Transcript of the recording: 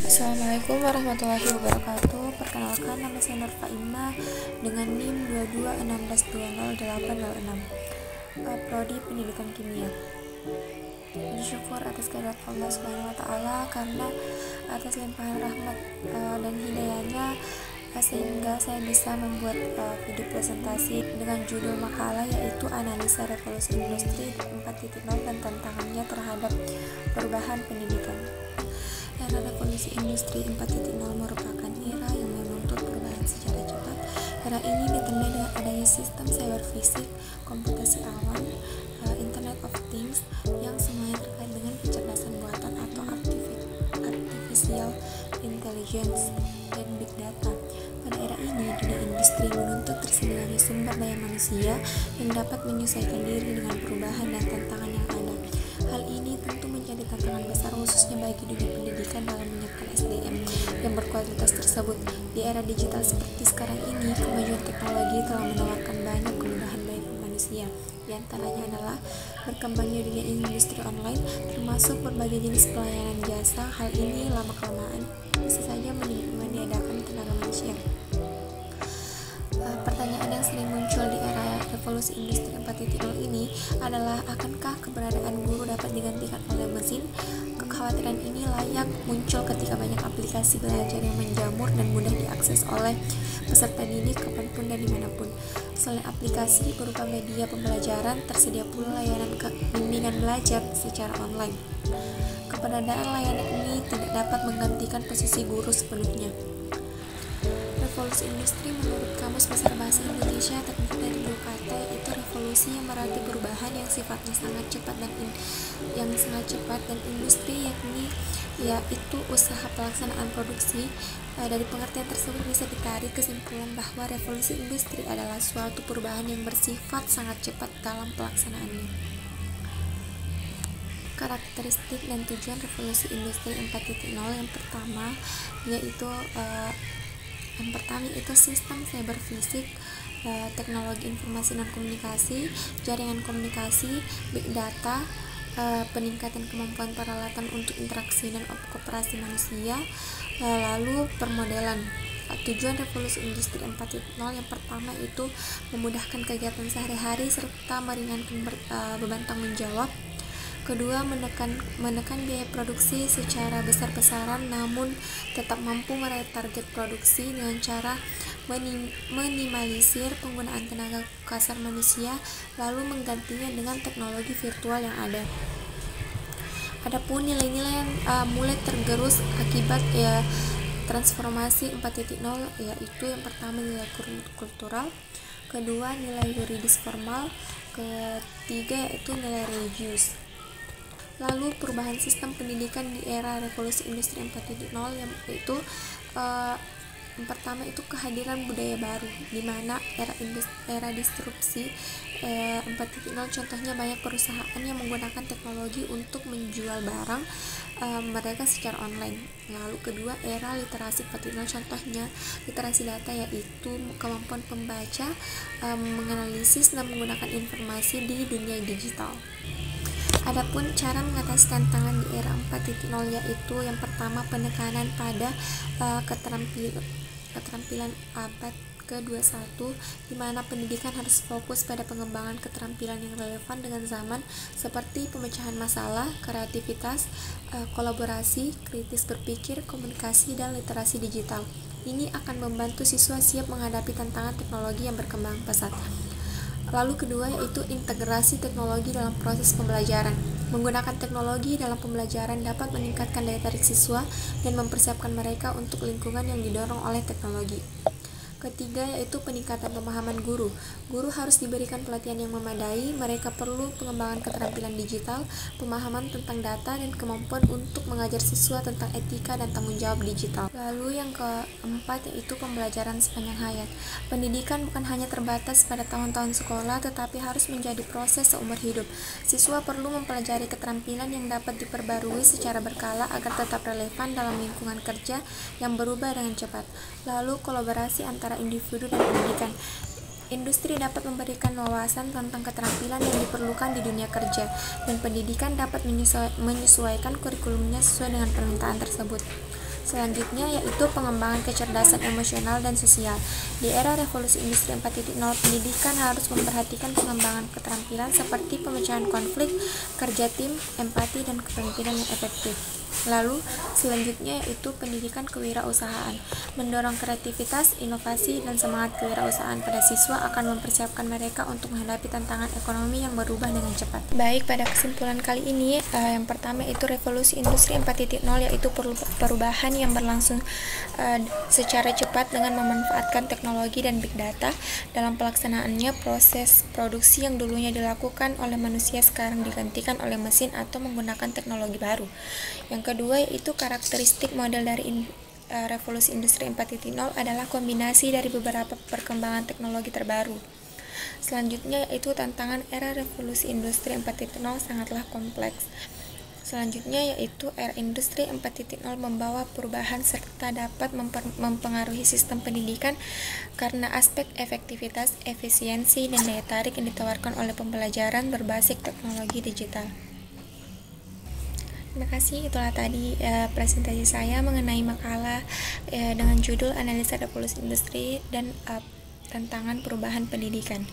Assalamualaikum warahmatullahi wabarakatuh. Perkenalkan, nama saya Nur Faima dengan NIM 2216208006, Prodi Pendidikan Kimia. Bersyukur atas kehadirat Allah Subhanahu wa Ta'ala, karena atas limpahan rahmat dan hidayahnya sehingga saya bisa membuat video presentasi dengan judul makalah, yaitu Analisa Revolusi Industri 4.0 dan tantangannya terhadap perubahan pendidikan. Era revolusi industri 4.0 merupakan era yang menuntut perubahan secara cepat. Era ini ditandai dengan adanya sistem cyber fisik, komputasi awan, Internet of Things yang semuanya terkait dengan kecerdasan buatan atau artificial intelligence dan big data. Pada era ini, dunia industri menuntut tersedianya sumber daya manusia yang dapat menyesuaikan diri dengan perubahan dan tantangan yang ada. Hal ini tentu menjadi tantangan besar, khususnya bagi dunia pendidikan dalam menyiapkan SDM yang berkualitas tersebut. Di era digital seperti sekarang ini, kemajuan teknologi telah menawarkan banyak kemudahan bagi manusia. Di antaranya adalah berkembangnya dunia industri online, termasuk berbagai jenis pelayanan jasa. Hal ini lama-kelamaan bisa saja meniadakan tenaga manusia. Pertanyaan yang sering muncul di era revolusi industri 4.0 ini adalah, akankah keberadaan guru dapat digantikan oleh mesin? Kekhawatiran ini layak muncul ketika banyak aplikasi belajar yang menjamur dan mudah diakses oleh peserta didik kapanpun dan dimanapun. Selain aplikasi berupa media pembelajaran, tersedia pula layanan bimbingan belajar secara online. Keberadaan layanan ini tidak dapat menggantikan posisi guru sepenuhnya. Revolusi industri menurut Kamus Besar Bahasa Indonesia terdiri dari 2 kata, yaitu revolusi yang berarti perubahan yang sifatnya sangat cepat dan industri yaitu usaha pelaksanaan produksi. Dari pengertian tersebut bisa ditarik kesimpulan bahwa revolusi industri adalah suatu perubahan yang bersifat sangat cepat dalam pelaksanaannya. Karakteristik dan tujuan revolusi industri 4.0 yang pertama yaitu sistem cyber fisik, teknologi informasi dan komunikasi, jaringan komunikasi, big data, peningkatan kemampuan peralatan untuk interaksi dan kooperasi manusia, lalu permodelan. Tujuan revolusi industri 4.0 yang pertama itu memudahkan kegiatan sehari-hari serta meringankan beban tanggung jawab. Kedua, menekan biaya produksi secara besar-besaran, namun tetap mampu meraih target produksi dengan cara minimalisir penggunaan tenaga kasar manusia, lalu menggantinya dengan teknologi virtual yang ada. Adapun nilai-nilai yang mulai tergerus akibat transformasi 4.0, yaitu yang pertama nilai kultural, kedua nilai yuridis formal, ketiga yaitu nilai religius. Lalu perubahan sistem pendidikan di era revolusi industri 4.0 yaitu yang pertama itu kehadiran budaya baru, di mana era disrupsi 4.0 contohnya banyak perusahaan yang menggunakan teknologi untuk menjual barang mereka secara online. Lalu kedua, era literasi 4.0 contohnya literasi data, yaitu kemampuan pembaca menganalisis dan menggunakan informasi di dunia digital. Adapun cara mengatasi tantangan di era 4.0 yaitu yang pertama penekanan pada keterampilan abad ke-21, di mana pendidikan harus fokus pada pengembangan keterampilan yang relevan dengan zaman seperti pemecahan masalah, kreativitas, kolaborasi, kritis berpikir, komunikasi, dan literasi digital. Ini akan membantu siswa siap menghadapi tantangan teknologi yang berkembang pesat. Lalu kedua yaitu integrasi teknologi dalam proses pembelajaran. Menggunakan teknologi dalam pembelajaran dapat meningkatkan daya tarik siswa dan mempersiapkan mereka untuk lingkungan yang didorong oleh teknologi. Ketiga yaitu peningkatan pemahaman guru. Guru harus diberikan pelatihan yang memadai, mereka perlu pengembangan keterampilan digital, pemahaman tentang data, dan kemampuan untuk mengajar siswa tentang etika dan tanggung jawab digital. Lalu yang keempat yaitu pembelajaran sepanjang hayat. Pendidikan bukan hanya terbatas pada tahun-tahun sekolah, tetapi harus menjadi proses seumur hidup. Siswa perlu mempelajari keterampilan yang dapat diperbarui secara berkala agar tetap relevan dalam lingkungan kerja yang berubah dengan cepat. Lalu kolaborasi antara individu dan pendidikan. Industri dapat memberikan wawasan tentang keterampilan yang diperlukan di dunia kerja, dan pendidikan dapat menyesuaikan kurikulumnya sesuai dengan permintaan tersebut. Selanjutnya yaitu pengembangan kecerdasan emosional dan sosial. Di era revolusi industri 4.0, pendidikan harus memperhatikan pengembangan keterampilan seperti pemecahan konflik, kerja tim, empati, dan kepemimpinan yang efektif. Lalu, selanjutnya yaitu pendidikan kewirausahaan. Mendorong kreativitas, inovasi, dan semangat kewirausahaan pada siswa akan mempersiapkan mereka untuk menghadapi tantangan ekonomi yang berubah dengan cepat. Baik, pada kesimpulan kali ini, yang pertama itu revolusi industri 4.0 yaitu perubahan yang berlangsung secara cepat dengan memanfaatkan teknologi dan big data. Dalam pelaksanaannya, proses produksi yang dulunya dilakukan oleh manusia sekarang digantikan oleh mesin atau menggunakan teknologi baru. Yang kedua yaitu karakteristik model dari revolusi industri 4.0 adalah kombinasi dari beberapa perkembangan teknologi terbaru. Selanjutnya yaitu tantangan era revolusi industri 4.0 sangatlah kompleks. Selanjutnya yaitu era industri 4.0 membawa perubahan serta dapat mempengaruhi sistem pendidikan karena aspek efektivitas, efisiensi, dan daya tarik yang ditawarkan oleh pembelajaran berbasis teknologi digital. Terima kasih, itulah tadi presentasi saya mengenai makalah dengan judul Analisa Revolusi Industri dan Tantangan Perubahan Pendidikan.